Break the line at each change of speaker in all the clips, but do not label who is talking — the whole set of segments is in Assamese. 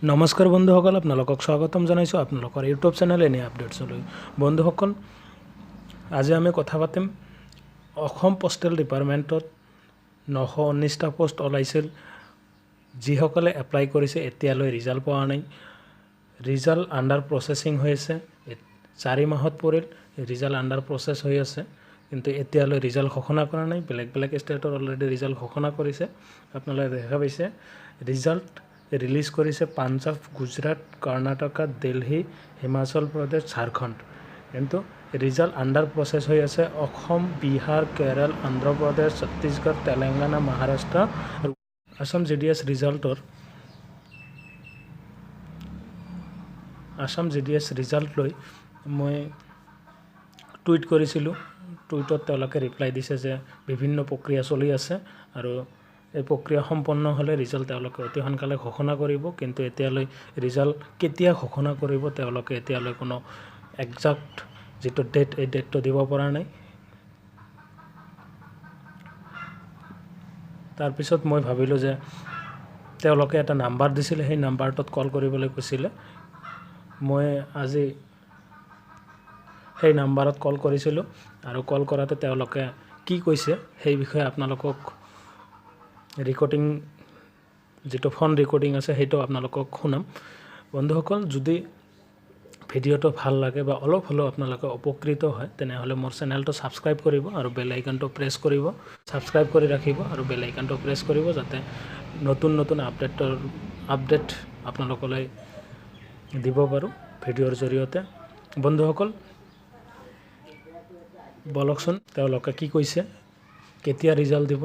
নমস্কাৰ বন্ধুসকল, আপোনালোকক স্বাগতম জনাইছোঁ আপোনালোকৰ ইউটিউব চেনেল এনে আপডেটছলৈ। বন্ধুসকল, আজি আমি কথা পাতিম অসম পোষ্টেল ডিপাৰ্টমেণ্টত 919টা পোষ্ট ওলাইছিল। যিসকলে এপ্লাই কৰিছে এতিয়ালৈ ৰিজাল্ট পোৱা নাই। ৰিজাল্ট আণ্ডাৰ প্ৰচেছিং হৈ আছে। 4 মাহত পৰিল, ৰিজাল্ট আণ্ডাৰ প্ৰচেছ হৈ আছে, কিন্তু এতিয়ালৈ ৰিজাল্ট ঘোষণা কৰা নাই। বেলেগ ষ্টেটৰ অলৰেডি ৰিজাল্ট ঘোষণা কৰিছে। আপোনালোকে দেখা পাইছে ৰিজাল্ট ৰিলিজ কৰিছে পাঞ্জাৱ, গুজৰাট, কৰ্ণাটকা, দিল্লী, হিমাচল প্ৰদেশ, ঝাৰখণ্ড। কিন্তু ৰিজাল্ট আণ্ডাৰ প্ৰচেছ হৈ আছে অসম, বিহাৰ, কেৰল, অন্ধ্ৰপ্ৰদেশ, ছত্তীশগড়, তেলেংগানা, মহাৰাষ্ট্ৰ আৰু আছাম GDS ৰিজাল্ট লৈ মই টুইট কৰিছিলোঁ। টুইটত তেওঁলোকে ৰিপ্লাই দিছে যে বিভিন্ন প্ৰক্ৰিয়া চলি আছে আৰু এই প্ৰক্ৰিয়া সম্পন্ন হ'লে ৰিজাল্ট তেওঁলোকে অতি সোনকালে ঘোষণা কৰিব। কিন্তু এতিয়ালৈ ৰিজাল্ট কেতিয়া ঘোষণা কৰিব তেওঁলোকে এতিয়ালৈ কোনো একজাক্ট যিটো ডেট, এই ডেটটো দিব পৰা নাই। তাৰপিছত মই ভাবিলোঁ যে তেওঁলোকে এটা নাম্বাৰ দিছিলে, সেই নাম্বাৰটোত কল কৰিবলৈ কৈছিলে। মই আজি সেই নাম্বাৰত কল কৰিছিলোঁ আৰু কল কৰাতে তেওঁলোকে কি কৈছে সেই বিষয়ে আপোনালোকক ৰেকৰ্ডিং, যিটো ফোন ৰেকৰ্ডিং আছে সেইটো আপোনালোকক শুনাম। বন্ধুসকল, যদি ভিডিঅ'টো ভাল লাগে বা অলপ হ'লেও আপোনালোকে উপকৃত হয়, তেনেহ'লে মোৰ চেনেলটো ছাবস্ক্ৰাইব কৰিব আৰু বেল আইকনটো প্ৰেছ কৰিব। ছাবস্ক্ৰাইব কৰি ৰাখিব আৰু বেল আইকনটো প্ৰেছ কৰিব, যাতে নতুন আপডেট আপোনালোকলৈ দিব পাৰোঁ ভিডিঅ'ৰ জৰিয়তে। বন্ধুসকল, বলকচোন তেওঁলোকে কি কৈছে, কেতিয়া ৰিজাল্ট দিব।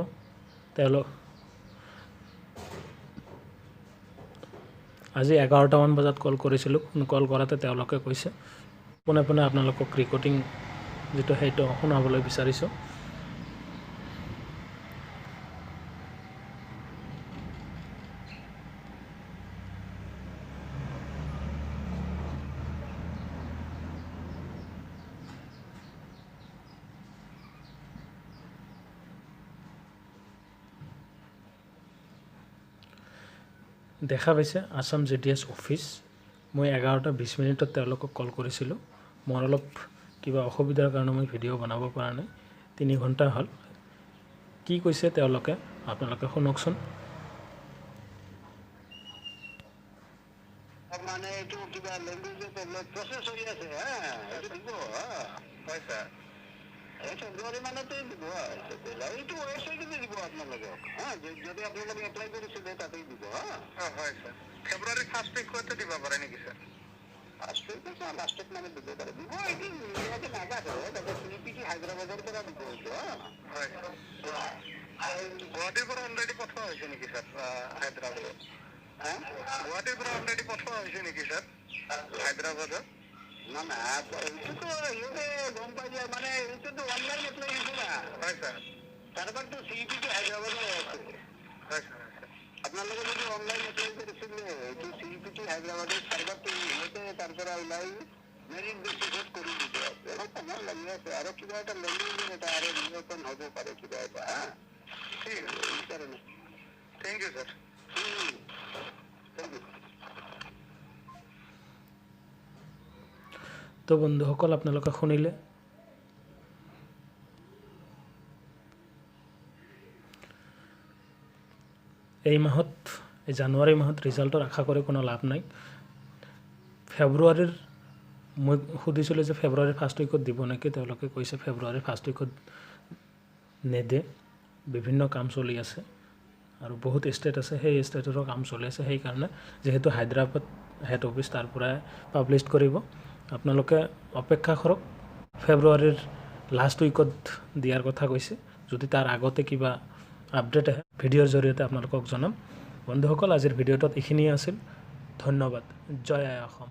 আজি 11টামান বজাত কল কৰিছিলোঁ। কল কৰাতে তেওঁলোকে কৈছে, পোনে আপোনালোকক ৰেকৰ্ডিং যিটো সেইটো শুনাবলৈ বিচাৰিছোঁ। দেখা পাইছে আছাম GDS অফিচ। মই 11:20 তেওঁলোকক কল কৰিছিলোঁ। মোৰ অলপ কিবা অসুবিধাৰ কাৰণে মই ভিডিঅ' বনাব পৰা নাই। 3 ঘণ্টা হ'ল। কি কৈছে তেওঁলোকে আপোনালোকে শুনকচোন।
মানে এইটো কিবা লেংগুৱেজত প্ৰচেছ হৈ আছে। এইটো দিব। হয় ছাৰ, এই ফেব্ৰুৱাৰী মানতে দিব। এইটো ৱেবছাইটতে দিব আপোনালোকক। যদি আপোনালোকে এপ্লাই কৰিছিলে তাতেই দিব। হয় ছাৰ, ফেব্ৰুৱাৰী ফাৰ্ষ্ট উইকতে দিব পাৰে নেকি ছাৰ? ফাৰ্ষ্ট উইকত লাষ্টত মানে দিব পাৰে। দিব এইটো ইয়াতে নাজানে, তাতে CPT হায়দৰাবাদৰ পৰা দিব এইটো। হয় ছাৰ, গুৱাহাটীৰ পৰা অলৰেডি পঠোৱা হৈছে নেকি ছাৰ হায়দৰাবাদত? গুৱাহাটীৰ পৰা অলৰেডি পঠোৱা হৈছে নেকি ছাৰ হায়দৰাবাদত? না এইটোতো সিহঁতে গম পাই যায়, মানে এইটোতো অনলাইন এপ্লাই হৈছে না। হয় ছাৰ, তাৰপৰাতো CPT হায়দৰাবাদৰ আছে। হয় ছাৰ, আপোনালোকে যদি অনলাইন এপ্লাই কৰিছিলে, এইটো CPT হায়দৰাবাদৰ চাৰ্ভাৰটো সিহঁতে তাৰ পৰা ওলাই মেৰিট বেচিছত কৰি দিব। সময় লাগি আছে আৰু কিবা এটা লেংগুৱেজৰ এটা আৰু নিৰ্বাচন হ'ব পাৰে কিবা এটা। ঠিক আছে, সেইকাৰণে থেংক ইউ ছাৰ।
তো বন্ধুসকল, আপোনালোকে শুনিলে। এই জানুৱাৰী মাহত ৰিজাল্টৰ আশা কৰি কোনো লাভ নাই। ফেব্ৰুৱাৰীৰ মই সুধিছিলোঁ যে ফেব্ৰুৱাৰীৰ ফাৰ্ষ্ট উইকত দিব নেকি। তেওঁলোকে কৈছে ফেব্ৰুৱাৰীৰ ফাৰ্ষ্ট উইকত নেদে, বিভিন্ন কাম চলি আছে আৰু বহুত ষ্টেট আছে, সেই ষ্টেটৰো কাম চলি আছে। সেইকাৰণে যিহেতু হায়দৰাবাদ হেড অফিচ, তাৰ পৰাই পাব্লিছ কৰিব। আপোনালোকে অপেক্ষা কৰক। ফেব্ৰুৱাৰীৰ লাষ্ট উইকত দিয়াৰ কথা কৈছে। যদি তাৰ আগতে কিবা আপডেট আহে ভিডিঅ'ৰ জৰিয়তে আপোনালোকক জনাম। বন্ধুসকল, আজিৰ ভিডিঅ'টোত এইখিনিয়ে আছিল। ধন্যবাদ। জয় আই অসম।